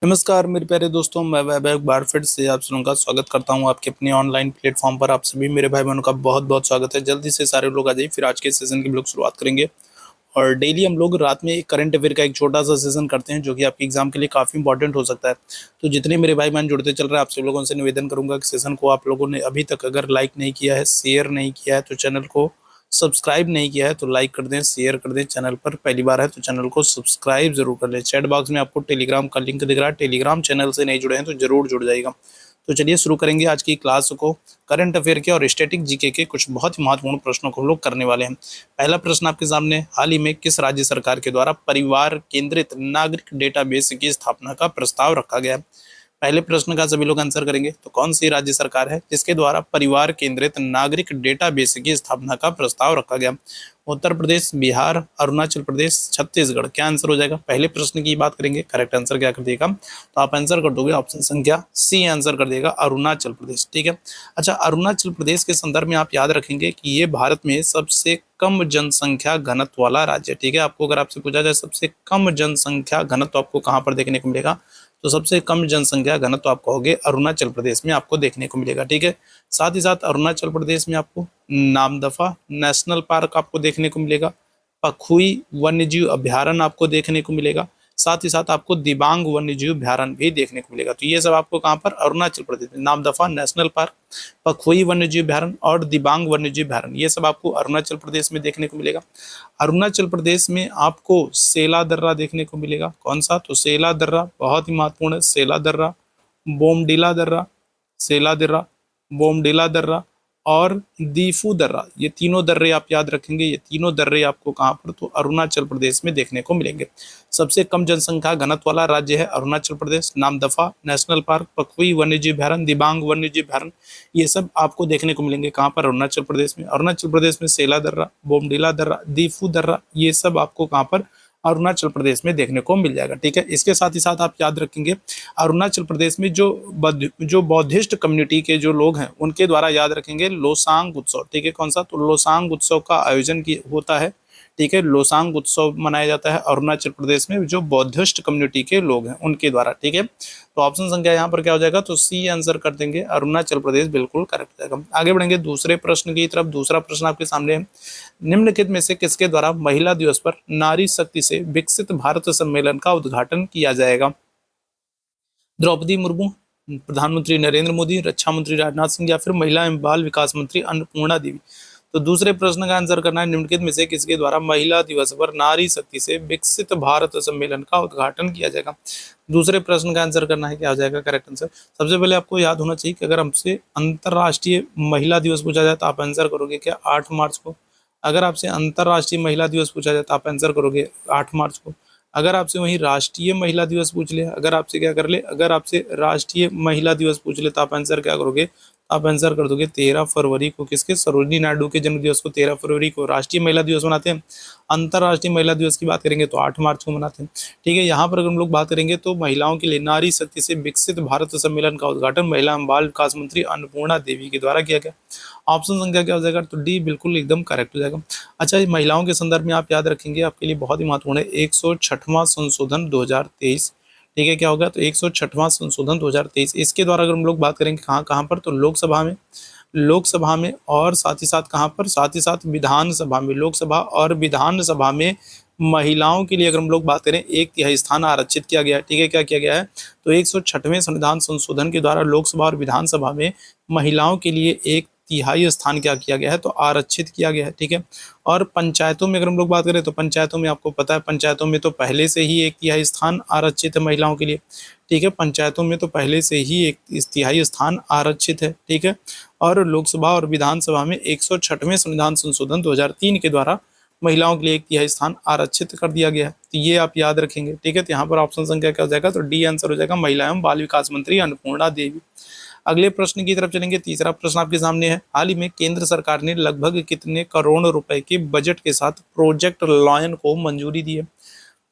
नमस्कार मेरे प्यारे दोस्तों, मैं वैभव एक बार फिर से आप सबों का स्वागत करता हूं आपके अपने ऑनलाइन प्लेटफॉर्म पर। आप सभी मेरे भाई बहनों का बहुत बहुत स्वागत है। जल्दी से सारे लोग आ जाइए, फिर आज के सेशन की हम लोग शुरुआत करेंगे। और डेली हम लोग रात में एक करंट अफेयर का एक छोटा सा सेशन करते हैं, जो कि आपके एग्जाम के लिए काफ़ी इंपॉर्टेंट हो सकता है। तो जितने मेरे भाई बहन जुड़ते चल रहे हैं, आप सब लोगों से निवेदन करूंगा कि सेशन को आप लोगों ने अभी तक अगर लाइक नहीं किया है, शेयर नहीं किया है, तो चैनल को सब्सक्राइब नहीं किया है तो लाइक कर दें, शेयर कर दें। चैनल पर पहली बार है तो चैनल को सब्सक्राइब जरूर कर लें। चैट बॉक्स में आपको टेलीग्राम का लिंक दिख रहा है, टेलीग्राम चैनल से नहीं जुड़े हैं तो जरूर जुड़ जाएगा। तो चलिए शुरू करेंगे आज की क्लास को। करंट अफेयर के और स्टैटिक जीके के कुछ बहुत ही महत्वपूर्ण प्रश्नों को हम लोग करने वाले हैं। पहला प्रश्न आपके सामने, हाल ही में किस राज्य सरकार के द्वारा परिवार केंद्रित नागरिक डेटाबेस की स्थापना का प्रस्ताव रखा गया है? पहले प्रश्न का सभी लोग आंसर करेंगे। तो कौन सी राज्य सरकार है जिसके द्वारा परिवार केंद्रित नागरिक डेटाबेस की स्थापना का प्रस्ताव रखा गया? उत्तर प्रदेश, बिहार, अरुणाचल प्रदेश, छत्तीसगढ़। क्या आंसर हो जाएगा? पहले प्रश्न की बात करेंगे, करेक्ट आंसर क्या कर देगा? तो आप आंसर कर दोगे ऑप्शन संख्या सी आंसर कर देगा, अरुणाचल प्रदेश। ठीक है। अच्छा, अरुणाचल प्रदेश के संदर्भ में आप याद रखेंगे कि ये भारत में सबसे कम जनसंख्या घनत्व वाला राज्य है। ठीक है। आपको अगर आपसे पूछा जाए सबसे कम जनसंख्या घनत्व आपको कहाँ पर देखने को मिलेगा, तो सबसे कम जनसंख्या घनत्व आप कहोगे अरुणाचल प्रदेश में आपको देखने को मिलेगा। ठीक है। साथ ही साथ अरुणाचल प्रदेश में आपको नामदफा नेशनल पार्क आपको देखने को मिलेगा, पखुई वन्यजीव अभ्यारण्य आपको देखने को मिलेगा, साथ ही साथ आपको दिबांग वन्यजीव अभ्यारण्य भी देखने को मिलेगा। तो ये सब आपको कहाँ पर? अरुणाचल प्रदेश में। नामदफा नेशनल पार्क, पखुई वन्यजीव अभ्यारण्य और दिबांग वन्यजीव अभ्यारण्य, ये सब आपको अरुणाचल प्रदेश में देखने को मिलेगा। अरुणाचल प्रदेश में आपको सेला दर्रा देखने को मिलेगा। कौन सा? तो सेला दर्रा बहुत ही महत्वपूर्ण है। सेला दर्रा, बोमडिला दर्रा, सेला दर्रा, बोमडिला दर्रा और दीफू दर्रा, ये तीनों दर्रे आप याद रखेंगे। ये तीनों दर्रे आपको कहाँ पर? तो अरुणाचल प्रदेश में देखने को मिलेंगे। सबसे कम जनसंख्या घनत्व वाला राज्य है अरुणाचल प्रदेश। नामदफा नेशनल पार्क, पखुई वन्यजीव अभ्यारण्य, दिबांग वन्यजीव अभ्यारण्य, ये सब आपको देखने को मिलेंगे कहाँ पर? अरुणाचल प्रदेश में। अरुणाचल प्रदेश में सेला दर्रा, बोमडिला दर्रा, दीफू दर्रा, ये सब आपको कहाँ पर? अरुणाचल प्रदेश में देखने को मिल जाएगा। ठीक है। इसके साथ ही साथ आप याद रखेंगे अरुणाचल प्रदेश में जो बौद्धिस्ट कम्युनिटी के जो लोग हैं उनके द्वारा याद रखेंगे लोसांग उत्सव। ठीक है। कौन सा? तो लोसांग उत्सव का आयोजन होता है। ठीक है। लोसांग उत्सव मनाया जाता है अरुणाचल प्रदेश में जो बौद्धिस्ट कम्युनिटी के लोग हैं उनके द्वारा। ठीक है। तो ऑप्शन संख्या यहाँ पर क्या हो जाएगा? तो सी आंसर कर देंगे, अरुणाचल प्रदेश बिल्कुल करेक्ट हो जाएगा। आगे बढ़ेंगे दूसरे प्रश्न की तरफ। दूसरा प्रश्न आपके सामने है, निम्नलिखित में से किसके द्वारा महिला दिवस पर नारी शक्ति से विकसित भारत सम्मेलन का उद्घाटन किया जाएगा? द्रौपदी मुर्मू, प्रधानमंत्री नरेंद्र मोदी, रक्षा मंत्री राजनाथ सिंह या फिर महिला एवं बाल विकास मंत्री अन्नपूर्णा देवी? तो दूसरे प्रश्न का आंसर करना है, निम्नलिखित में से किसके द्वारा महिला दिवस पर नारी शक्ति से विकसित भारत सम्मेलन का उद्घाटन किया जाएगा? दूसरे प्रश्न का आंसर करना है, क्या हो जाएगा करेक्ट आंसर? सबसे पहले आपको याद होना चाहिए कि अगर हमसे अंतर्राष्ट्रीय महिला दिवस पूछा जाए तो आप आंसर करोगे क्या? 8 मार्च को। अगर आपसे अंतर्राष्ट्रीय महिला दिवस पूछा जाए तो आप आंसर करोगे 8 मार्च को। अगर आपसे वहीं राष्ट्रीय महिला दिवस पूछ ले, अगर आपसे क्या कर ले, अगर आपसे राष्ट्रीय महिला दिवस पूछ ले तो आप आंसर क्या करोगे? आप आंसर कर दोगे 13 फरवरी को। किसके? सरोजिनी नायडू के जन्म दिवस को 13 फरवरी को राष्ट्रीय महिला दिवस मनाते हैं। अंतर्राष्ट्रीय महिला दिवस की बात करेंगे तो 8 मार्च को मनाते हैं। ठीक है। यहाँ पर अगर हम लोग बात करेंगे तो महिलाओं के लिए नारी शक्ति से विकसित भारत सम्मेलन का उद्घाटन महिला एवं बाल विकास मंत्री अन्नपूर्णा देवी के द्वारा किया गया। ऑप्शन संख्या क्या हो जाएगा? तो डी बिल्कुल एकदम करेक्ट हो जाएगा। अच्छा, महिलाओं के संदर्भ में आप याद रखेंगे, आपके लिए बहुत ही महत्वपूर्ण है 106वां संशोधन 2023। ठीक है। क्या होगा? तो 106वां संशोधन 2023, इसके द्वारा अगर हम लोग बात करेंगे कहाँ कहाँ पर? तो लोकसभा में, लोकसभा में और साथ ही साथ कहाँ पर? साथ ही साथ विधानसभा में। लोकसभा और विधानसभा में महिलाओं के लिए अगर हम लोग बात करें 1/3 स्थान आरक्षित किया गया है। ठीक है। क्या किया गया है? तो 106वें संविधान संशोधन के द्वारा लोकसभा और विधानसभा में महिलाओं के लिए 1/3 स्थान क्या किया गया है? तो आरक्षित किया गया है। ठीक है। और पंचायतों में अगर हम लोग बात करें तो पंचायतों में आपको पता है, पंचायतों में तो पहले से ही 1/3 स्थान आरक्षित है महिलाओं के लिए। ठीक है। पंचायतों में तो पहले से ही 1/3 स्थान आरक्षित है। ठीक है। और लोकसभा और विधानसभा में 106वें संविधान संशोधन 2003 के द्वारा महिलाओं के लिए 1/3 स्थान आरक्षित कर दिया गया है। तो ये आप याद रखेंगे। ठीक है। तो यहाँ पर ऑप्शन संख्या क्या हो जाएगा? तो डी आंसर हो जाएगा, महिला एवं बाल विकास मंत्री अन्नपूर्णा देवी। अगले प्रश्न की तरफ चलेंगे। तीसरा प्रश्न आपके सामने है, हाल ही में केंद्र सरकार ने लगभग कितने करोड़ रुपए के बजट के साथ प्रोजेक्ट लॉयन को मंजूरी दी है?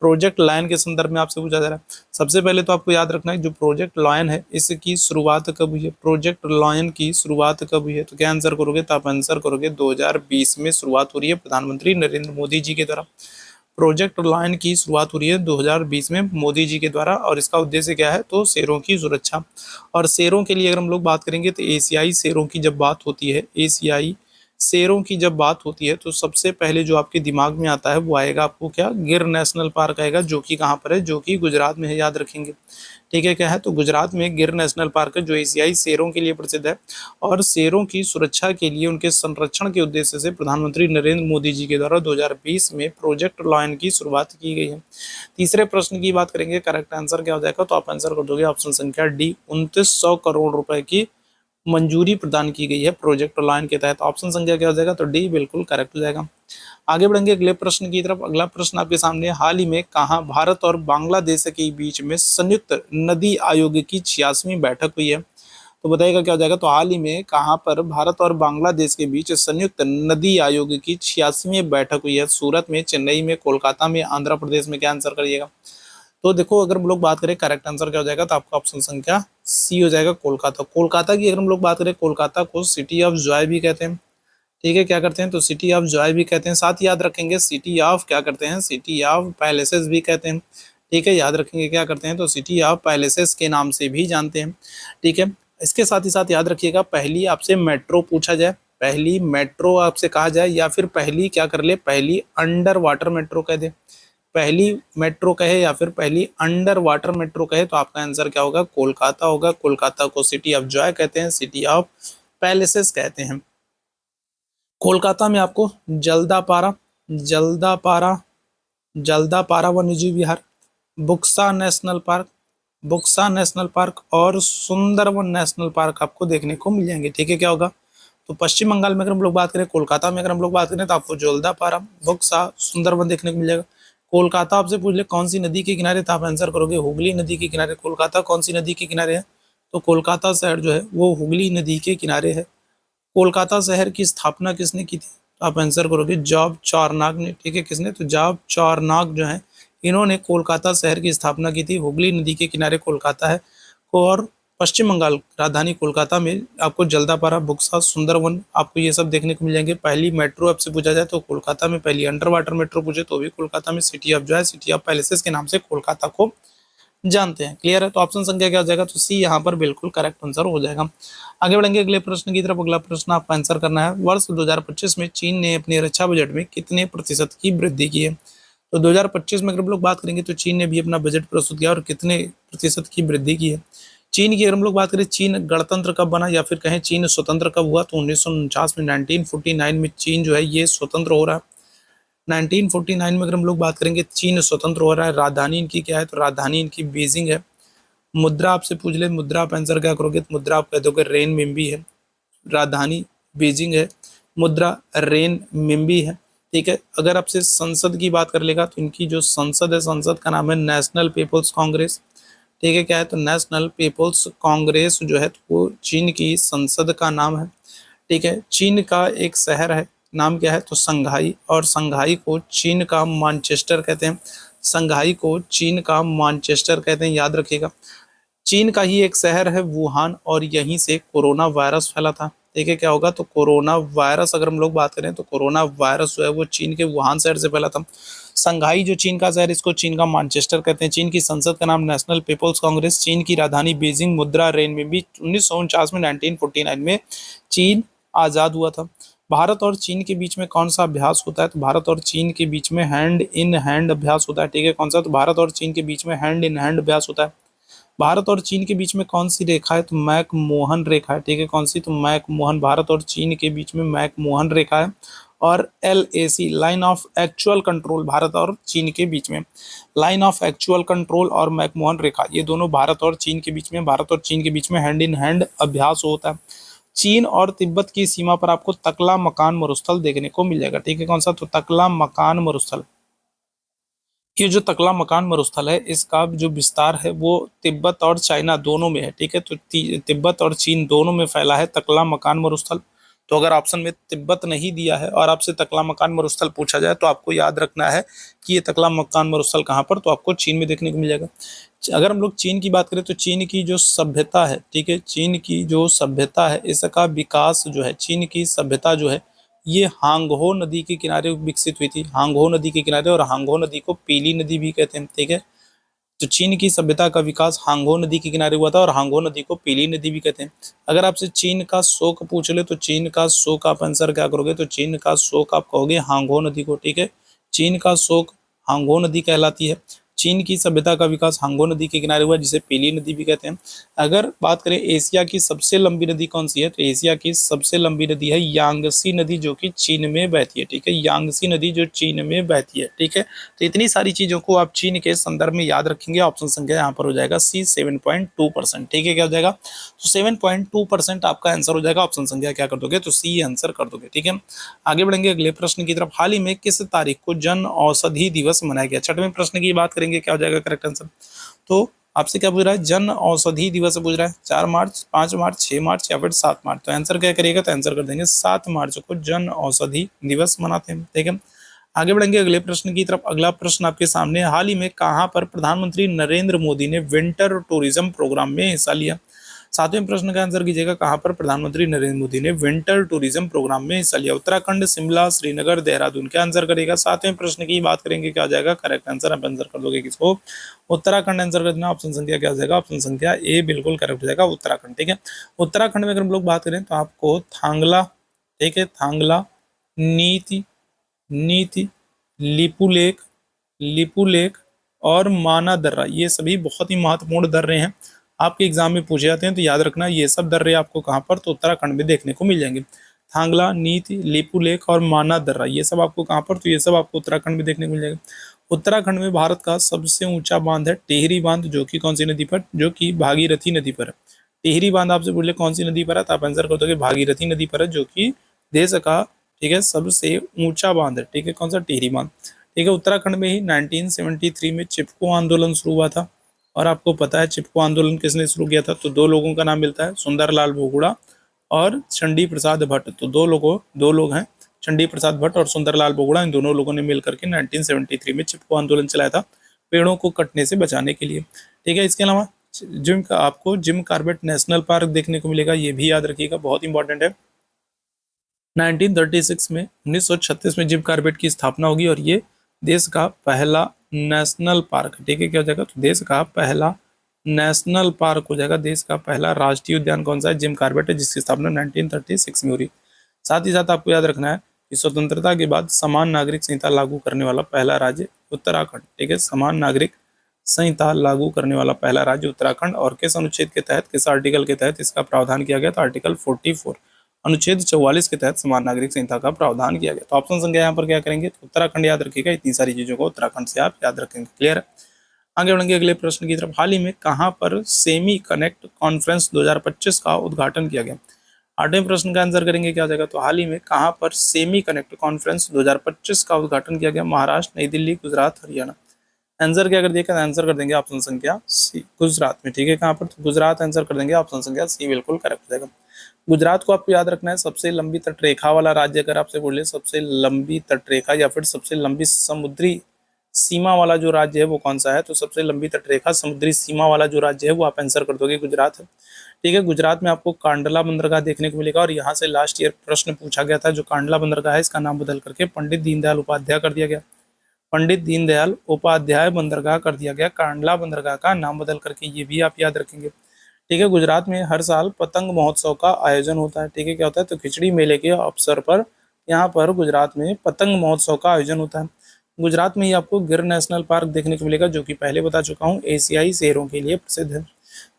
प्रोजेक्ट लायन के संदर्भ में आपसे पूछा जा रहा है। सबसे पहले तो आपको याद रखना है जो प्रोजेक्ट लॉयन है इसकी शुरुआत कब हुई है? प्रोजेक्ट लॉयन की शुरुआत कब हुई है? तो क्या आंसर करोगे? तो आप आंसर करोगे 2020 में शुरुआत हो रही है प्रधानमंत्री नरेंद्र मोदी जी के द्वारा। प्रोजेक्ट लायन की शुरुआत हो रही है 2020 में मोदी जी के द्वारा, और इसका उद्देश्य क्या है, तो शेरों की सुरक्षा। और शेरों के लिए अगर हम लोग बात करेंगे तो एशियाई शेरों की जब बात होती है, एशियाई शेरों की जब बात होती है तो सबसे पहले जो आपके दिमाग में आता है वो आएगा आपको क्या, गिर नेशनल पार्क आएगा, जो कि कहाँ पर है, जो कि गुजरात में है, याद रखेंगे। ठीक है, क्या है, तो गुजरात में गिर नेशनल पार्क है जो एशियाई शेरों के लिए प्रसिद्ध है। और शेरों की सुरक्षा के लिए, उनके संरक्षण के उद्देश्य से प्रधानमंत्री नरेंद्र मोदी जी के द्वारा 2020 में प्रोजेक्ट लायन की शुरुआत की गई है। तीसरे प्रश्न की बात करेंगे, करेक्ट आंसर क्या हो जाएगा, तो आप आंसर कर दोगे ऑप्शन संख्या डी, 2900 करोड़ रुपए की मंजूरी प्रदान की गई है प्रोजेक्ट लायन के तहत। ऑप्शन संख्या क्या हो जाएगा, तो डी बिल्कुल करेक्ट हो जाएगा। आगे बढ़ेंगे अगले प्रश्न की तरफ। अगला प्रश्न आपके सामने, हाल ही में कहाँ भारत और बांग्लादेश के बीच में संयुक्त नदी आयोग की 86वीं बैठक हुई है, तो बताइएगा क्या हो जाएगा, तो हाल ही में कहाँ पर भारत और बांग्लादेश के बीच संयुक्त नदी आयोग की 86वीं बैठक हुई है, सूरत में, चेन्नई में, कोलकाता में, आंध्र प्रदेश में, क्या आंसर करिएगा। तो देखो, अगर हम लोग बात करें करेक्ट आंसर क्या हो जाएगा, तो आपका ऑप्शन संख्या सी हो जाएगा, कोलकाता। कोलकाता की अगर हम लोग बात करें, कोलकाता को सिटी ऑफ जॉय भी कहते हैं। ठीक है, क्या करते हैं, तो सिटी ऑफ जॉय भी कहते हैं। साथ ही याद रखेंगे सिटी ऑफ क्या करते हैं, सिटी ऑफ पैलेसेस भी कहते हैं। ठीक है, याद रखेंगे क्या करते हैं, तो सिटी ऑफ पैलेसेस के नाम से भी जानते हैं। ठीक है, इसके साथ ही साथ याद रखिएगा, पहली आपसे मेट्रो पूछा जाए, पहली मेट्रो आपसे कहा जाए, या फिर पहली क्या कर ले, पहली अंडर वाटर मेट्रो कह दे, पहली मेट्रो कहे या फिर पहली अंडर वाटर मेट्रो कहे, तो आपका आंसर क्या होगा, कोलकाता होगा। कोलकाता को सिटी ऑफ जॉय कहते हैं, सिटी ऑफ पैलेसेस कहते हैं। कोलकाता में आपको जल्दापारा, जल्दापारा, जल्दापारा वन्यजीव विहार, Buxa national park, Buxa national park और सुंदरवन नेशनल पार्क आपको देखने को मिल जाएंगे। ठीक है, क्या होगा, तो पश्चिम बंगाल में अगर हम लोग बात करें, कोलकाता में अगर हम लोग बात करें, तो आपको जल्दापारा, बुक्सा, सुंदरवन देखने को मिल जाएगा। कोलकाता आपसे पूछ ले कौन सी नदी के किनारे, तो आप आंसर करोगे हुगली नदी के किनारे। कोलकाता कौन सी नदी के किनारे है, तो कोलकाता शहर जो है वो हुगली नदी के किनारे है। कोलकाता शहर की स्थापना किसने की थी, तो आप आंसर करोगे जॉब चारनाग ने। ठीक है, किसने, तो जॉब चारनाग जो है, इन्होंने कोलकाता शहर की स्थापना की थी। हुगली नदी के किनारे कोलकाता है। और पश्चिम बंगाल राजधानी कोलकाता में आपको जल्दापारा, बुक्सा, सुंदरवन आपको ये सब देखने को मिल जाएंगे। पहली मेट्रो आपसे पूछा जाए तो कोलकाता में, पहली अंडर वाटर मेट्रो पूछे तो भी कोलकाता में, सिटी ऑफ जो है, सिटी ऑफ पैलेसेस के नाम से कोलकाता को जानते हैं। क्लियर है, तो ऑप्शन संख्या क्या हो जाएगा, तो सी यहाँ पर बिल्कुल करेक्ट आंसर हो जाएगा। आगे बढ़ेंगे अगले प्रश्न की तरफ। अगला प्रश्न आपका आंसर करना है, वर्ष 2025 में चीन ने अपने रक्षा बजट में कितने प्रतिशत की वृद्धि की है, तो 2025 में अगर हम लोग बात करेंगे तो चीन ने भी अपना बजट प्रस्तुत किया और कितने प्रतिशत की वृद्धि की है। चीन की अगर हम लोग बात करें, चीन गणतंत्र कब बना या फिर कहें चीन स्वतंत्र कब हुआ, तो 1949 में, 1949 में चीन जो है ये स्वतंत्र हो रहा है। 1949 में अगर हम लोग बात करेंगे, चीन स्वतंत्र हो रहा है। राजधानी इनकी क्या है, तो राजधानी इनकी बीजिंग है। मुद्रा आपसे पूछ ले, मुद्रा आप आंसर क्या करोगे, तो मुद्रा आप कह दोगे रेन मिम्बी है। राजधानी बीजिंग है, मुद्रा रेन मिम्बी है। ठीक है, अगर आपसे संसद की बात कर लेगा तो इनकी जो संसद है, संसद का नाम है नेशनल पीपल्स कांग्रेस। ठीक है, क्या है, तो नेशनल पीपल्स कांग्रेस जो है तो वो चीन की संसद का नाम है। ठीक है, चीन का एक शहर है, नाम क्या है, तो संघाई, और संघाई को चीन का मानचेस्टर कहते हैं। संघाई को चीन का मानचेस्टर कहते हैं, याद रखिएगा। चीन का ही एक शहर है वुहान, और यहीं से कोरोना वायरस फैला था। ठीक है, क्या होगा, तो कोरोना वायरस अगर हम लोग बात करें तो कोरोना वायरस जो है वो चीन के वुहान शहर से फैला था। संघाई जो चीन का शहर, इसको चीन का मानचेस्टर कहते हैं। चीन की संसद का नाम नेशनल पीपल्स कांग्रेस, चीन की राजधानी बीजिंग, मुद्रा रेनमिनबी। 1949 में, 1949 में चीन आज़ाद हुआ था। भारत और चीन के बीच में कौन सा अभ्यास होता है, तो भारत और चीन के बीच में हैंड इन हैंड अभ्यास होता है। ठीक है, कौन सा, तो भारत और चीन के बीच में हैंड इन हैंड अभ्यास होता है। भारत और चीन के बीच में कौन सी रेखा है, तो मैक-मोहन रेखा है। ठीक है, कौन सी, तो मैक-मोहन, भारत और चीन के बीच में मैक-मोहन रेखा है। और LAC line of actual control, Bharat और चीन के बीच में लाइन ऑफ एक्चुअल कंट्रोल और मैक-मोहन रेखा, ये दोनों भारत और चीन के बीच में, भारत और चीन के बीच में हैंड इन हैंड अभ्यास होता है। चीन और तिब्बत की सीमा पर आपको तकला मकान मरुस्थल देखने को मिल जाएगा। ठीक है, कौन सा, तो तकला मकान मरुस्थल। ये जो तकला मकान मरुस्थल है, इसका जो विस्तार है वो तिब्बत और चाइना दोनों में है। ठीक है, तो तिब्बत और चीन दोनों में फैला है तकला मकान मरुस्थल। तो अगर ऑप्शन में तिब्बत नहीं दिया है और आपसे तकला मकान मरुस्थल पूछा जाए तो आपको याद रखना है कि ये तकला मकान मरुस्थल कहाँ पर, तो आपको चीन में देखने को मिल जाएगा। अगर हम लोग चीन की बात करें तो चीन की जो सभ्यता है, ठीक है, चीन की जो सभ्यता है, इसका विकास जो है, चीन की सभ्यता जो है ये हांगहो नदी के किनारे विकसित हुई थी, हांगहो नदी के किनारे, और हांगहो नदी को पीली नदी भी कहते हैं। ठीक है, तो चीन की सभ्यता का विकास हांगहो नदी के किनारे हुआ था, और हांगहो नदी को पीली नदी भी कहते हैं। अगर आपसे चीन का शोक पूछ ले तो चीन का शोक आप आंसर क्या करोगे, तो चीन का शोक आप कहोगे हांगहो नदी को। ठीक है, चीन का शोक हांगहो नदी कहलाती है। चीन की सभ्यता का विकास हांगहो नदी के किनारे हुआ, जिसे पीली नदी भी कहते हैं। अगर बात करें एशिया की सबसे लंबी नदी कौन सी है, तो एशिया की सबसे लंबी नदी है यांगसी नदी, जो कि चीन में बहती है। ठीक है, यांगसी नदी जो चीन में बहती है। ठीक है, तो इतनी सारी चीजों को आप चीन के संदर्भ में याद रखेंगे। ऑप्शन संख्या यहाँ पर हो जाएगा सी, 7.2%। ठीक है, क्या हो जाएगा, तो 7.2% आपका आंसर हो जाएगा। ऑप्शन संख्या क्या कर दोगे, तो सी आंसर कर दोगे। ठीक है, आगे बढ़ेंगे अगले प्रश्न की तरफ। हाल ही में किस तारीख को जन औषधि दिवस मनाया गया। छठवें प्रश्न की बात करेंगे, क्या हो जाएगा करेक्ट आंसर। तो आपसे क्या पूछ रहा है, जन औषधि दिवस पूछ रहा है, 4 मार्च, 5 मार्च, 6 मार्च या फिर 7 मार्च। तो आंसर क्या करिएगा, तो आंसर कर देंगे 7 मार्च को जन औषधि दिवस मनाते हैं। ठीक है, आगे बढ़ेंगे अगले प्रश्न की तरफ। अगला प्रश्न आपके सामने, हाल ही में कहां पर प्रधानमंत्री नरेंद्र मोदी ने विंटर टूरिज्म प्रोग्राम में हिस्सा लिया। सातवें प्रश्न का आंसर कीजिएगा, कहां पर प्रधानमंत्री नरेंद्र मोदी ने विंटर टूरिज्म प्रोग्राम में हिस्सा लिया। उत्तराखंड, शिमला, श्रीनगर, देहरादून। क्या आंसर करेगा, सातवें प्रश्न की बात करेंगे, क्या आ जाएगा करेक्ट आंसर। आप आंसर कर दोगे किसको, उत्तराखंड आंसर कर देना। ऑप्शन संख्या क्या हो जाएगा, ऑप्शन संख्या ए बिल्कुल करेक्ट हो जाएगा, उत्तराखंड। ठीक है, उत्तराखंड में अगर हम लोग बात करें तो आपको थांगला, ठीक है, थांगला, नीति, नीति, लिपुलेख, लिपुलेख और माना दर्रा, ये सभी बहुत ही महत्वपूर्ण दर्रे हैं, आपके एग्जाम में पूछे जाते हैं। तो याद रखना, ये सब दर्रे आपको कहाँ पर, तो उत्तराखंड में देखने को मिल जाएंगे। थांगला, नीति, लिपुलेख और माना दर्रा, ये सब आपको कहाँ पर, तो ये सब आपको उत्तराखंड में देखने को मिल जाएगा। उत्तराखंड में भारत का सबसे ऊंचा बांध है टिहरी बांध, जो कि कौन सी नदी पर, जो कि भागीरथी नदी पर है। टिहरी बांध आपसे पूछ ले कौन सी नदी पर है, तो आप आंसर कर दोगे भागीरथी नदी पर है, जो कि देश का, ठीक है, सबसे ऊंचा बांध है। ठीक है, कौन सा, टिहरी बांध। ठीक है, उत्तराखंड में ही 1973 में चिपको आंदोलन शुरू हुआ था, और आपको पता है चिपको आंदोलन किसने शुरू किया था, तो दो लोगों का नाम मिलता है, सुंदरलाल बोगुड़ा और चंडी प्रसाद भट्ट। तो दो लोग हैं, चंडी प्रसाद भट्ट और सुंदरलाल बोगुड़ा, इन दोनों लोगों ने मिलकर के 1973 में चिपको आंदोलन चलाया था, पेड़ों को कटने से बचाने के लिए। ठीक है, इसके अलावा आपको जिम कॉर्बेट नेशनल पार्क देखने को मिलेगा, ये भी याद रखिएगा, बहुत इंपॉर्टेंट है। 1936 में 1936 में जिम कॉर्बेट की स्थापना होगी, और ये देश का पहला नेशनल पार्क। ठीक है, क्या हो जाएगा, तो देश का पहला नेशनल पार्क हो जाएगा। देश का पहला राष्ट्रीय उद्यान कौन सा है, जिम कॉर्बेट है, जिसकी स्थापना 1936 में हो रही। साथ ही साथ आपको याद रखना है कि स्वतंत्रता के बाद समान नागरिक संहिता लागू करने वाला पहला राज्य उत्तराखंड। ठीक है, समान नागरिक संहिता लागू करने वाला पहला राज्य उत्तराखंड, और किस अनुच्छेद के तहत, किस आर्टिकल के तहत इसका प्रावधान किया गया था, आर्टिकल 44, अनुच्छेद 44 के तहत समान नागरिक संहिता का प्रावधान किया गया। तो ऑप्शन संख्या यहाँ पर क्या करेंगे, तो उत्तराखंड याद रखिएगा, इतनी सारी चीजों को उत्तराखंड से आप याद रखेंगे। क्लियर है, आगे बढ़ेंगे अगले प्रश्न की तरफ। हाल ही में कहां पर सेमी कनेक्ट कॉन्फ्रेंस 2025 का उद्घाटन किया गया। आठवें प्रश्न का आंसर करेंगे, क्या हो जाएगा, तो हाल ही में कहां पर सेमी कनेक्ट कॉन्फ्रेंस 2025 का उद्घाटन किया गया। महाराष्ट्र, नई दिल्ली, गुजरात, हरियाणा। आंसर क्या कर दिया, आंसर कर देंगे ऑप्शन संख्या सी, गुजरात में। ठीक है, कहां पर, तो गुजरात आंसर कर देंगे, ऑप्शन संख्या सी बिल्कुल करेक्ट हो जाएगा। गुजरात को आपको याद रखना है, सबसे लंबी तटरेखा वाला राज्य, अगर आपसे बोले सबसे लंबी तटरेखा या फिर सबसे लंबी समुद्री सीमा वाला जो राज्य है वो कौन सा है, तो सबसे लंबी तटरेखा समुद्री सीमा वाला जो राज्य है वो आप आंसर कर दोगे, गुजरात है। ठीक है, गुजरात में आपको कांडला बंदरगाह देखने को मिलेगा, और यहाँ से लास्ट ईयर प्रश्न पूछा गया था, जो कांडला बंदरगाह है इसका नाम बदल करके पंडित दीनदयाल उपाध्याय कर दिया गया। पंडित दीनदयाल उपाध्याय बंदरगाह कर दिया गया, कांडला बंदरगाह का नाम बदल करके, ये भी आप याद रखेंगे। ठीक है, गुजरात में हर साल पतंग महोत्सव का आयोजन होता है। ठीक है, क्या होता है, तो खिचड़ी मेले के अवसर पर यहाँ पर गुजरात में पतंग महोत्सव का आयोजन होता है। गुजरात में ही आपको गिर नेशनल पार्क देखने को मिलेगा, जो कि पहले बता चुका हूँ एशियाई शेरों के लिए प्रसिद्ध है।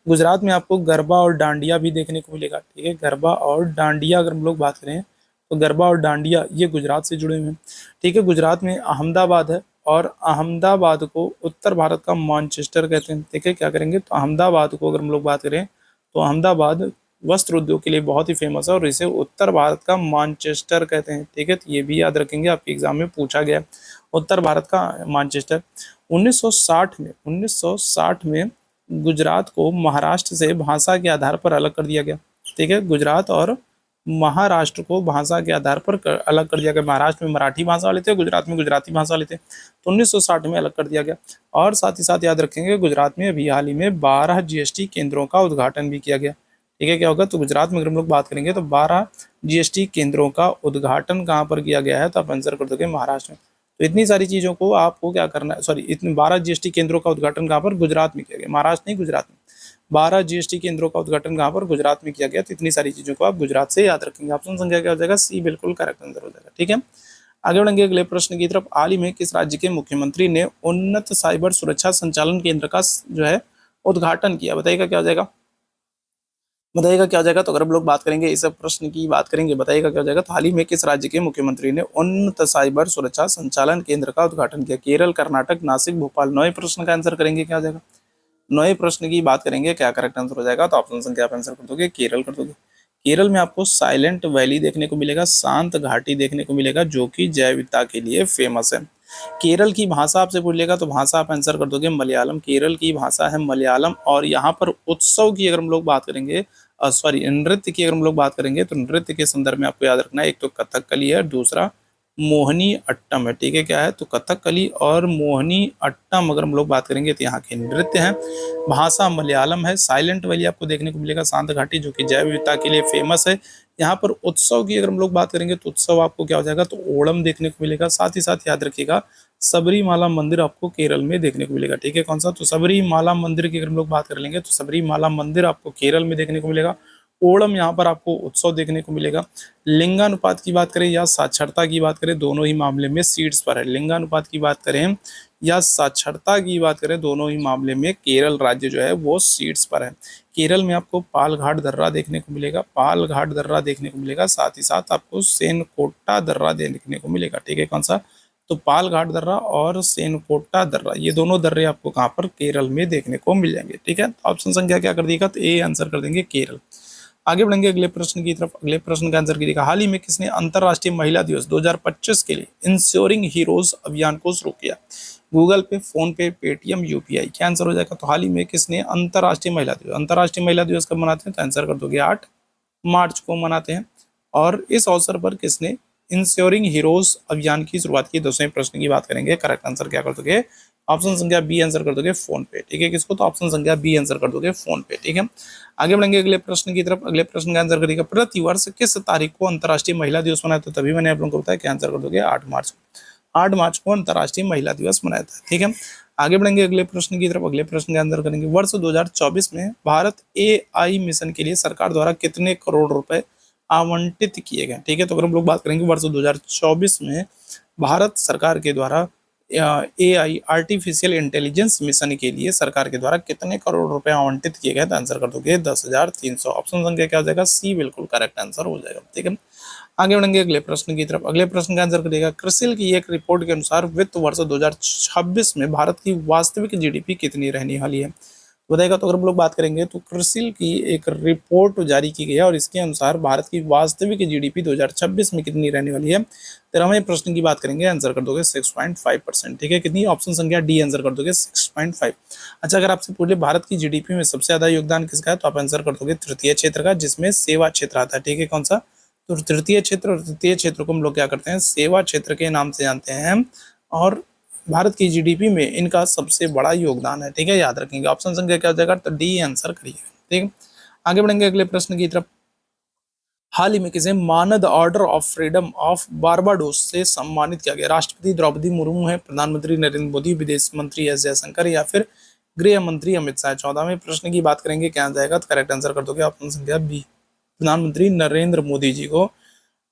गुजरात में आपको गरबा और डांडिया भी देखने को मिलेगा। ठीक है, गरबा और डांडिया अगर हम लोग बात करें तो गरबा और डांडिया ये गुजरात से जुड़े हुए हैं। ठीक है, गुजरात में अहमदाबाद है, और अहमदाबाद को उत्तर भारत का मैनचेस्टर कहते हैं। ठीक है, क्या करेंगे, तो अहमदाबाद को अगर हम लोग बात करें तो अहमदाबाद वस्त्र उद्योग के लिए बहुत ही फेमस है, और इसे उत्तर भारत का मैनचेस्टर कहते हैं। ठीक है, तो ये भी याद रखेंगे, आपके एग्जाम में पूछा गया, उत्तर भारत का मैनचेस्टर। 1960 में गुजरात को महाराष्ट्र से भाषा के आधार पर अलग कर दिया गया। ठीक है, गुजरात और महाराष्ट्र को भाषा के आधार पर अलग कर दिया गया। महाराष्ट्र में मराठी भाषा वाले थे, गुजरात में गुजराती भाषा वाले थे, तो 1960 में अलग कर दिया गया। और साथ ही साथ याद रखेंगे, गुजरात में अभी हाल ही में 12 जीएसटी केंद्रों का उद्घाटन भी किया गया। ठीक है, क्या होगा, तो गुजरात में अगर हम लोग बात करेंगे तो 12 जीएसटी केंद्रों का उद्घाटन कहाँ पर किया गया है, तो आप आंसर कर दोगे महाराष्ट्र में। तो इतनी सारी चीजों को आपको क्या करना है, सॉरी, इतने 12 जीएसटी केंद्रों का उद्घाटन कहाँ पर, गुजरात में किया गया, महाराष्ट्र नहीं, गुजरात में। 12 जीएसटी केंद्रों का उद्घाटन कहाँ पर, गुजरात में किया गया। तो इतनी सारी चीजों को आप गुजरात से याद रखेंगे। ऑप्शन संख्या क्या हो जाएगा, सी बिल्कुल करेक्ट आंसर हो जाएगा। ठीक है, आगे बढ़ेंगे अगले प्रश्न की तरफ। हाल ही में किस राज्य के मुख्यमंत्री ने उन्नत साइबर सुरक्षा संचालन केंद्र का जो है उद्घाटन किया, बताइएगा क्या हो जाएगा, बताइएगा क्या हो जाएगा। तो अगर हम लोग बात करेंगे इस प्रश्न की बात करेंगे, बताइएगा क्या हो जाएगा। तो हाल ही में किस राज्य के मुख्यमंत्री ने उन्नत साइबर सुरक्षा संचालन केंद्र का उद्घाटन किया, केरल, कर्नाटक, नासिक, भोपाल। 9वें प्रश्न का आंसर करेंगे, क्या हो जाएगा, 9वें प्रश्न की बात करेंगे, क्या करेक्ट आंसर हो जाएगा। तो ऑप्शन संख्या आप आंसर कर दोगे, केरल कर दोगे। केरल में आपको साइलेंट वैली देखने को मिलेगा, शांत घाटी देखने को मिलेगा, जो कि जैव विविधता के लिए फेमस है। केरल की भाषा आपसे पूछेगा तो भाषा आप आंसर कर दोगे मलयालम। केरल की भाषा है मलयालम। और यहाँ पर उत्सव की अगर हम लोग बात करेंगे, सॉरी, नृत्य की अगर हम लोग बात करेंगे, तो नृत्य के संदर्भ में आपको याद रखना है, एक तो कथकली है, दूसरा मोहिनी अट्टम है। ठीक है, क्या है, तो कथकली और मोहिनी अट्टम अगर हम लोग बात करेंगे तो यहाँ के नृत्य हैं। भाषा मलयालम है। साइलेंट वैली आपको देखने को मिलेगा, शांत घाटी, जो कि जैव विविधता के लिए फेमस है। यहाँ पर उत्सव की अगर हम लोग बात करेंगे तो उत्सव आपको क्या हो जाएगा, तो ओणम देखने को मिलेगा। साथ ही साथ याद रखिएगा, सबरीमाला मंदिर आपको केरल में देखने को मिलेगा। ठीक है, कौन सा, तो सबरीमाला मंदिर की अगर हम लोग बात कर लेंगे तो सबरीमाला मंदिर आपको केरल में देखने को मिलेगा। ओणम यहाँ पर आपको उत्सव देखने को मिलेगा। लिंगानुपात की बात करें या साक्षरता की बात करें, दोनों ही मामले में सीट्स पर है। लिंगानुपात की बात करें या साक्षरता की बात करें, दोनों ही मामले में केरल राज्य जो है वो सीट्स पर है। केरल में आपको पालघाट दर्रा देखने को मिलेगा, पालघाट दर्रा देखने को मिलेगा। साथ ही साथ आपको सेनकोटा दर्रा देखने को मिलेगा। ठीक है, कौन सा, तो पालघाट दर्रा और सेनकोटा दर्रा, ये दोनों दर्रे आपको कहाँ पर, केरल में देखने को मिल जाएंगे। ठीक है, ऑप्शन संख्या क्या कर दिएगा, तो ए आंसर कर देंगे, केरल। आगे बढ़ेंगे अगले प्रश्न की तरफ। अगले प्रश्न का आंसर कीजिएगा, हाल ही में किसने अंतरराष्ट्रीय महिला दिवस 2025 के लिए इंश्योरिंग हीरोज अभियान को शुरू किया, गूगल पे, फोन पे, पेटीएम, यूपीआई। क्या आंसर हो जाएगा, तो हाल ही में किसने अंतरराष्ट्रीय महिला दिवस, अंतरराष्ट्रीय महिला दिवस कब मनाते हैं, तो आंसर कर दोगे 8 मार्च को मनाते हैं। और इस अवसर पर किसने इंश्योरिंग हीरोज अभियान की शुरुआत की। 10वें प्रश्न की बात करेंगे, करेक्ट आंसर क्या कर दोगे, ऑप्शन संख्या बी आंसर कर दोगे, फोन पे। ठीक है, किसको, तो ऑप्शन संख्या बी आंसर कर दोगे, फोन पे। ठीक है, आगे बढ़ेंगे अगले प्रश्न की तरफ। अगले प्रश्न का आंसर करिएगा, प्रतिवर्ष किस तारीख को अंतरराष्ट्रीय महिला दिवस मनाया, तो तभी मैंने आप लोगों को बताया, क्या आंसर कर दोगे, 8 मार्च को। 8 मार्च को अंतरराष्ट्रीय महिला दिवस मनाया था। ठीक है, आगे बढ़ेंगे अगले प्रश्न की तरफ। अगले प्रश्न का आंसर करेंगे, वर्ष 2024 में भारत एआई मिशन के लिए सरकार द्वारा कितने करोड़ रुपए आवंटित किए गए। ठीक है, तो अगर हम लोग बात करेंगे वर्ष 2024 में भारत सरकार के द्वारा एआई आर्टिफिशियल इंटेलिजेंस मिशन के लिए सरकार के द्वारा कितने करोड़ रुपए आवंटित किए गए, तो आंसर कर दोगे 10,300। ऑप्शन संख्या क्या हो जाएगा, सी बिल्कुल करेक्ट आंसर हो जाएगा। ठीक है, आगे बढ़ेंगे अगले प्रश्न की तरफ। अगले प्रश्न का आंसर करिएगा, क्रिसिल की एक रिपोर्ट के अनुसार वित्त वर्ष 2026 में भारत की वास्तविक जीडीपी कितनी रहने वाली है, बताएगा। तो अगर हम लोग बात करेंगे तो क्रिसिल की एक रिपोर्ट जारी की गई है और इसके अनुसार भारत की वास्तविक जीडीपी 2026 में कितनी रहने वाली है। 13वें प्रश्न की बात करेंगे, आंसर कर दोगे 6.5%। ठीक है, कितनी, ऑप्शन संख्या डी आंसर कर दोगे 6.5। अच्छा, अगर आपसे पूछे भारत की जीडीपी में सबसे ज्यादा योगदान किसका है, तो आप आंसर कर दोगे तृतीय क्षेत्र का, जिसमें सेवा क्षेत्र आता है। ठीक है, कौन सा, तो तृतीय क्षेत्र। और तृतीय क्षेत्र को हम लोग क्या करते हैं, सेवा क्षेत्र के नाम से जानते हैं। और भारत की जीडीपी में इनका सबसे बड़ा योगदान है। ठीक है, याद रखेंगे। ऑप्शन संख्या क्या हो जाएगा, तो डी आंसर करिए। ठीक है, आगे बढ़ेंगे अगले प्रश्न की तरफ। हाल ही में किसे मानद order of freedom of Barbados से सम्मानित किया गया, राष्ट्रपति द्रौपदी मुर्मू है, प्रधानमंत्री नरेंद्र मोदी, विदेश मंत्री एस जयशंकर, या फिर गृह मंत्री अमित शाह। 14वें प्रश्न की बात करेंगे, क्या आ जाएगा, तो करेक्ट आंसर कर दोगे ऑप्शन संख्या बी, प्रधानमंत्री नरेंद्र मोदी जी को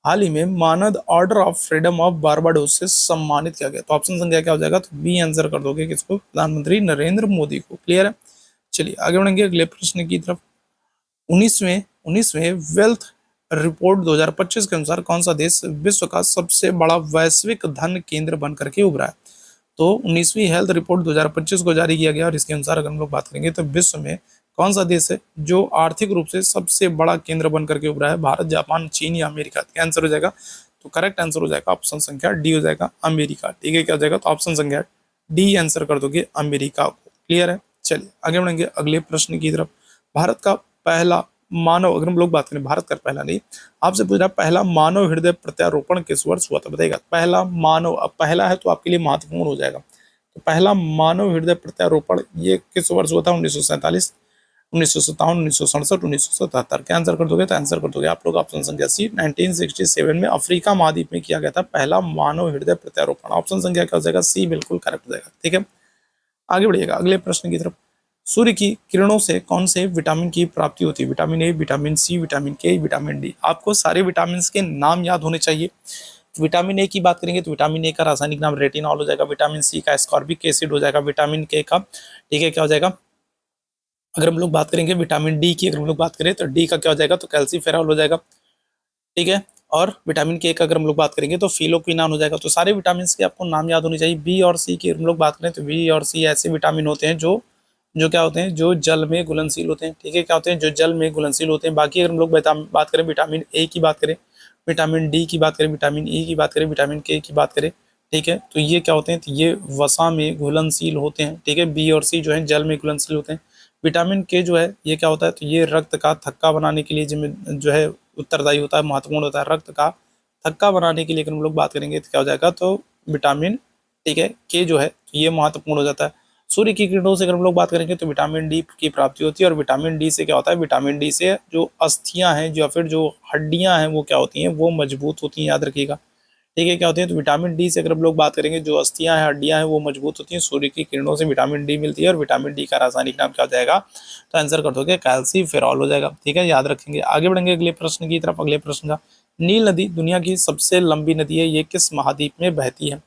हाल ही में मानद order of freedom of Barbados से सम्मानित किया गया। तो ऑप्शन संख्या क्या हो जाएगा, तो बी आंसर कर दोगे, किसको, प्रधानमंत्री नरेंद्र मोदी को। क्लियर है, चलिए आगे बढ़ेंगे अगले प्रश्न की तरफ। 19वें वेल्थ रिपोर्ट 2025 के अनुसार कौन सा देश विश्व का सबसे बड़ा वैश्विक धन केंद्र बन करके उभरा है। तो 19वीं हेल्थ रिपोर्ट 2025 को जारी किया गया और इसके अनुसार अगर हम लोग बात करेंगे तो विश्व में कौन सा देश है जो आर्थिक रूप से सबसे बड़ा केंद्र बन करके उभरा है, भारत, जापान, चीन या अमेरिका। क्या आंसर हो जाएगा, तो करेक्ट आंसर हो जाएगा ऑप्शन संख्या डी हो जाएगा, अमेरिका। ठीक है, क्या हो जाएगा, तो ऑप्शन संख्या डी आंसर कर दोगे, अमेरिका को। क्लियर है, चलिए आगे बढ़ेंगे अगले प्रश्न की तरफ। भारत का पहला मानव, अगर हम लोग बात करें भारत का पहला नहीं, आपसे पूछ रहा है पहला मानव हृदय प्रत्यारोपण किस वर्ष हुआ था, बताएगा। पहला मानव, अब पहला है तो आपके लिए महत्वपूर्ण हो जाएगा। तो पहला मानव हृदय प्रत्यारोपण ये किस वर्ष हुआ था, 1947, 1957, 1967, 1977। क्या आंसर कर दोगे? तो आंसर कर दोगे आप लोग ऑप्शन संख्या सी, 1967 में अफ्रीका महाद्वीप में किया गया था पहला मानव हृदय प्रत्यारोपण। ऑप्शन संख्या क्या हो जाएगा? सी बिल्कुल करेक्ट हो जाएगा। ठीक है, आगे बढ़िएगा अगले प्रश्न की तरफ। सूर्य की किरणों से कौन से विटामिन की प्राप्ति होती है? Vitamin A, vitamin C, vitamin K, vitamin D. आपको सारे विटामिन के नाम याद होने चाहिए। विटामिन ए की बात करेंगे तो विटामिन ए का रासायनिक नाम रेटिनॉल हो जाएगा। विटामिन सी का एस्कॉर्बिक एसिड हो जाएगा। विटामिन के का, ठीक है, क्या हो जाएगा? अगर हम लोग बात करेंगे विटामिन डी की, अगर हम लोग बात करें तो डी का क्या हो जाएगा? तो कैल्सीफेरॉल हो जाएगा। ठीक है, और विटामिन के का अगर हम लोग बात करेंगे तो फिलोक्विनान हो जाएगा। तो सारे विटामिन के आपको नाम याद होने चाहिए। बी और सी की हम लोग बात करें तो बी और सी ऐसे विटामिन होते हैं जो जो क्या होते हैं? जो जल में घुलनशील होते हैं। ठीक है, क्या होते हैं? जो जल में घुलनशील होते हैं। बाकी अगर हम लोग बात करें विटामिन ए की बात करें, विटामिन डी की बात करें, विटामिन ई की बात करें, विटामिन के की बात करें, ठीक है, तो ये क्या होते हैं? तो ये वसा में घुलनशील होते हैं। ठीक है, बी और सी जो है जल में घुलनशील होते हैं। विटामिन के जो है ये क्या होता है? तो ये रक्त का थक्का बनाने के लिए जो है उत्तरदायी होता है, महत्वपूर्ण होता है। रक्त का थक्का बनाने के लिए अगर हम लोग बात करेंगे तो क्या हो जाएगा? तो विटामिन, ठीक है, के जो है तो ये महत्वपूर्ण हो जाता है। सूर्य की किरणों से अगर हम लोग बात करेंगे तो विटामिन डी की प्राप्ति होती है। और विटामिन डी से क्या होता है? विटामिन डी से जो अस्थियां हैं या फिर जो हड्डियां हैं वो क्या होती हैं? वो मजबूत होती हैं, याद रखिएगा। ठीक है, क्या होती है? तो विटामिन डी से अगर हम लोग बात करेंगे, जो अस्थियां हैं, हड्डियां हैं, वो मजबूत होती हैं। सूर्य की किरणों से विटामिन डी मिलती है। और विटामिन डी का रासायनिक नाम क्या हो जाएगा? तो आंसर कर दोगे कैल्सीफेरॉल हो जाएगा। ठीक है, याद रखेंगे। आगे बढ़ेंगे अगले प्रश्न की तरफ। अगले प्रश्न का, नील नदी दुनिया की सबसे लंबी नदी है, ये किस महाद्वीप में बहती है?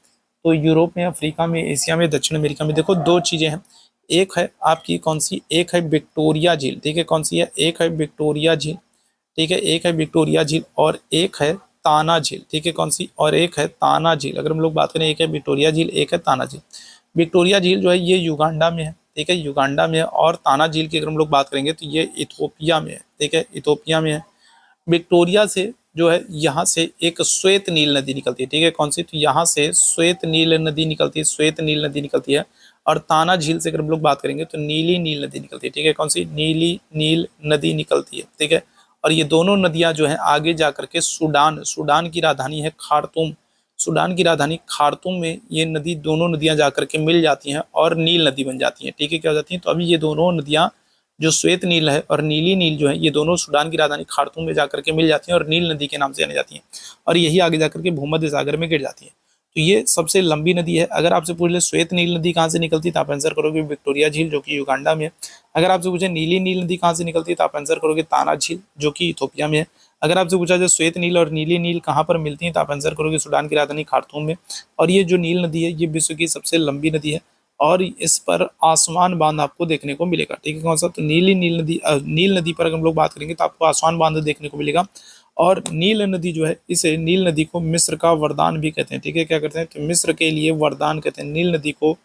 तो यूरोप में, अफ्रीका में, एशिया में, दक्षिण अमेरिका में। देखो दो चीजें हैं, एक है आपकी कौन सी? एक है विक्टोरिया झील। ठीक है, कौन सी है? एक है विक्टोरिया झील। ठीक है, एक है विक्टोरिया झील और एक है ताना झील। ठीक है, कौन सी? और एक है ताना झील। अगर हम लोग बात करें, एक है विक्टोरिया झील, एक है ताना झील। विक्टोरिया झील जो है ये युगांडा में है। ठीक है, युगांडा में है। और ताना झील की अगर हम लोग बात करेंगे तो ये इथोपिया में है। ठीक है, इथोपिया में है। विक्टोरिया से जो है यहाँ से एक श्वेत नील नदी निकलती है। ठीक है, कौन सी? तो यहाँ से श्वेत नील नदी निकलती है, श्वेत नील नदी निकलती है। और ताना झील से अगर हम लोग बात करेंगे तो नीली नील नदी निकलती है। ठीक है, कौन सी? नीली नील नदी निकलती है। ठीक है, और ये दोनों नदियां जो है आगे जाकर के सूडान की राजधानी है खार्तूम, सूडान की राजधानी खार्तूम में ये नदी, दोनों नदियां जाकर के मिल जाती हैं और नील नदी बन जाती हैं। ठीक है, क्या हो जाती हैं? तो अभी ये दोनों नदियां, जो श्वेत नील है और नीली नील जो है, ये दोनों सूडान की राजधानी खार्तूम में जाकर के मिल जाती हैं और नील नदी के नाम से जानी जाती हैं। और यही आगे जाकर के भूमध्य सागर में गिर जाती है। तो ये सबसे लंबी नदी है। अगर आपसे पूछ ले श्वेत नील नदी कहाँ से निकलती है तो आप आंसर करोगे विक्टोरिया झील, जो कि युगांडा में है। अगर आपसे पूछे नीली नील नदी कहाँ से निकलती है तो आप आंसर करोगे ताना झील, जो कि इथोपिया में है। अगर आपसे पूछा जाए श्वेत नील और नीली नील कहाँ पर मिलती है तो आप आंसर करोगे सूडान की राजधानी खार्तूम में। और ये जो नील नदी है ये विश्व की सबसे लंबी नदी है और इस पर आसमान बांध आपको देखने को मिलेगा। ठीक है, कौन सा? तो नील नदी पर अगर हम लोग बात करेंगे तो आपको आसमान बांध देखने को मिलेगा। और नील नदी जो है, इसे नील नदी को मिस्र का वरदान भी कहते हैं। ठीक है, क्या कहते हैं? तो मिस्र के लिए वरदान कहते हैं। नील नदी को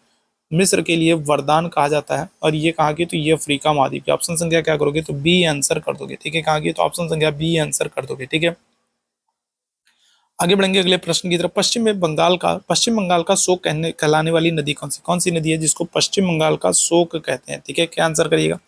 मिस्र के लिए वरदान कहा जाता है। और ये कहाँ की? तो ये अफ्रीका महाद्वीप की। ऑप्शन संख्या क्या करोगे? तो बी आंसर कर दोगे। ठीक है, कहाँ की? तो ऑप्शन संख्या बी आंसर कर दोगे। ठीक है, आगे बढ़ेंगे अगले प्रश्न की तरफ। पश्चिम बंगाल का शोक कहलाने वाली नदी कौन सी नदी है जिसको पश्चिम बंगाल का शोक कहते हैं? ठीक है, क्या आंसर करिएगा?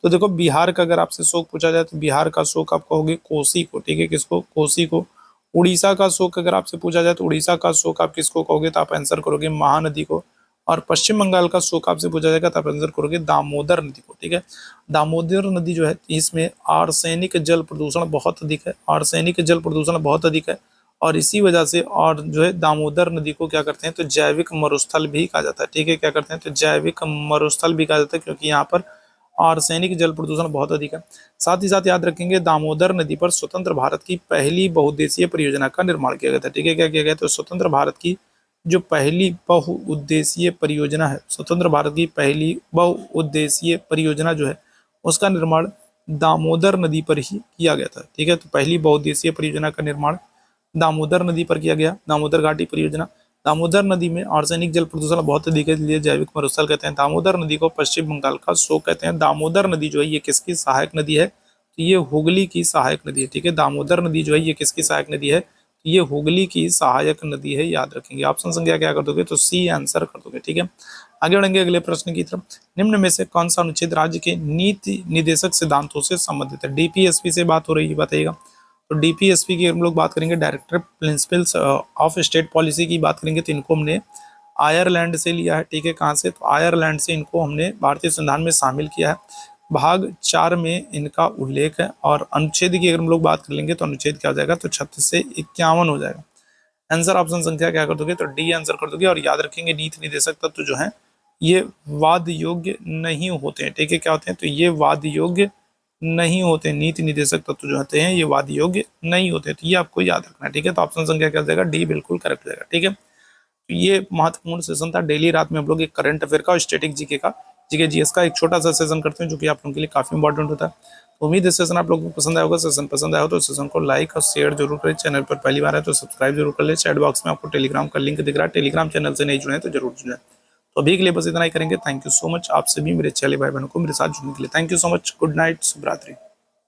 तो देखो बिहार का अगर आपसे शोक पूछा जाए तो बिहार का शोक आप कहोगे कोसी को। ठीक है, किसको? कोसी को। उड़ीसा का शोक अगर आपसे पूछा जाए तो उड़ीसा का शोक आप किसको कहोगे? तो आप आंसर करोगे महानदी को। और पश्चिम बंगाल का शोक आपसे पूछा जाएगा तो आप आंसर करोगे दामोदर नदी को। ठीक है, दामोदर नदी जो है इसमें आर्सेनिक जल प्रदूषण बहुत अधिक है, आर्सेनिक जल प्रदूषण बहुत अधिक है। और इसी वजह से और जो है दामोदर नदी को क्या करते हैं? तो जैविक मरुस्थल भी कहा जाता है। ठीक है, क्या करते हैं? तो जैविक मरुस्थल भी कहा जाता है, क्योंकि यहाँ पर आर्सेनिक जल प्रदूषण बहुत अधिक है। साथ ही साथ याद रखेंगे दामोदर नदी पर स्वतंत्र भारत की पहली बहुउद्देशीय परियोजना का निर्माण किया गया था। ठीक है, क्या किया गया? तो स्वतंत्र भारत की जो पहली बहुउद्देशीय परियोजना है, स्वतंत्र भारत की पहली बहुउद्देशीय परियोजना जो है, उसका निर्माण दामोदर नदी पर ही किया गया था। ठीक है, तो पहली बहुउद्देशीय परियोजना का निर्माण दामोदर नदी पर किया गया, दामोदर घाटी परियोजना। दामोदर नदी में आर्सेनिक जल प्रदूषण बहुत अधिक है, इसलिए जैविक मरुस्थल कहते हैं। दामोदर नदी को पश्चिम बंगाल का शोक कहते हैं। दामोदर नदी जो है ये किसकी सहायक नदी है? तो ये हुगली की सहायक नदी है। ठीक है, दामोदर नदी जो है ये किसकी सहायक नदी है? तो ये हुगली की सहायक नदी है, याद रखेंगे। ऑप्शन संख्या क्या कर दोगे? तो सी आंसर कर दोगे। ठीक है, आगे बढ़ेंगे अगले प्रश्न की तरफ। निम्न में से कौन सा अनुच्छेद राज्य के नीति निदेशक सिद्धांतों से संबंधित है? डीपीएसपी से बात हो रही है, बताइएगा। तो डीपीएसपी की हम लोग बात करेंगे, director principles of state policy की बात करेंगे, तो इनको हमने आयरलैंड से लिया है। ठीक है, कहाँ से? तो आयरलैंड से इनको हमने भारतीय संविधान में शामिल किया है। भाग 4 में इनका उल्लेख है। और अनुच्छेद की अगर हम लोग बात कर लेंगे तो अनुच्छेद क्या हो जाएगा, तो 36 से 51 हो जाएगा। आंसर ऑप्शन संख्या क्या कर दोगे, तो डी आंसर कर दोगे। और याद रखेंगे नीति निर्देशक तत्व जो है ये वाद योग्य नहीं होते हैं, ठीक है। क्या होते हैं, तो ये वाद योग्य नहीं होते। नीति निर्देशक तत्व जो होते हैं ये वाद योग्य नहीं होते, तो ये आपको याद रखना है, ठीक है। तो ऑप्शन संख्या क्या हो जाएगा, डी बिल्कुल करेक्ट हो जाएगा, ठीक है। तो ये महत्वपूर्ण सेशन था। डेली रात में हम लोग एक करंट अफेयर का और स्टैटिक जीके का, जीके जीएस का एक छोटा सा सेशन करते हैं जो कि आप लोगों के लिए काफी इंपॉर्टेंट होता है। तो उम्मीद है सेशन आप लोगों को पसंद आया होगा। सेशन पसंद आया हो तो सेशन को लाइक और शेयर जरूर करें। चैनल पर पहली बार है तो सब्सक्राइब जरूर कर ले। चैट बॉक्स में आपको टेलीग्राम का लिंक दिख रहा है, टेलीग्राम चैनल से नहीं जुड़े तो जरूर जुड़े। तो अभी के लिए बस इतना ही करेंगे। Thank you so much. आप सभी मेरे चैले भाई बहनों को मेरे साथ जुड़ने के लिए thank you so much. Good night, शुभ रात्रि।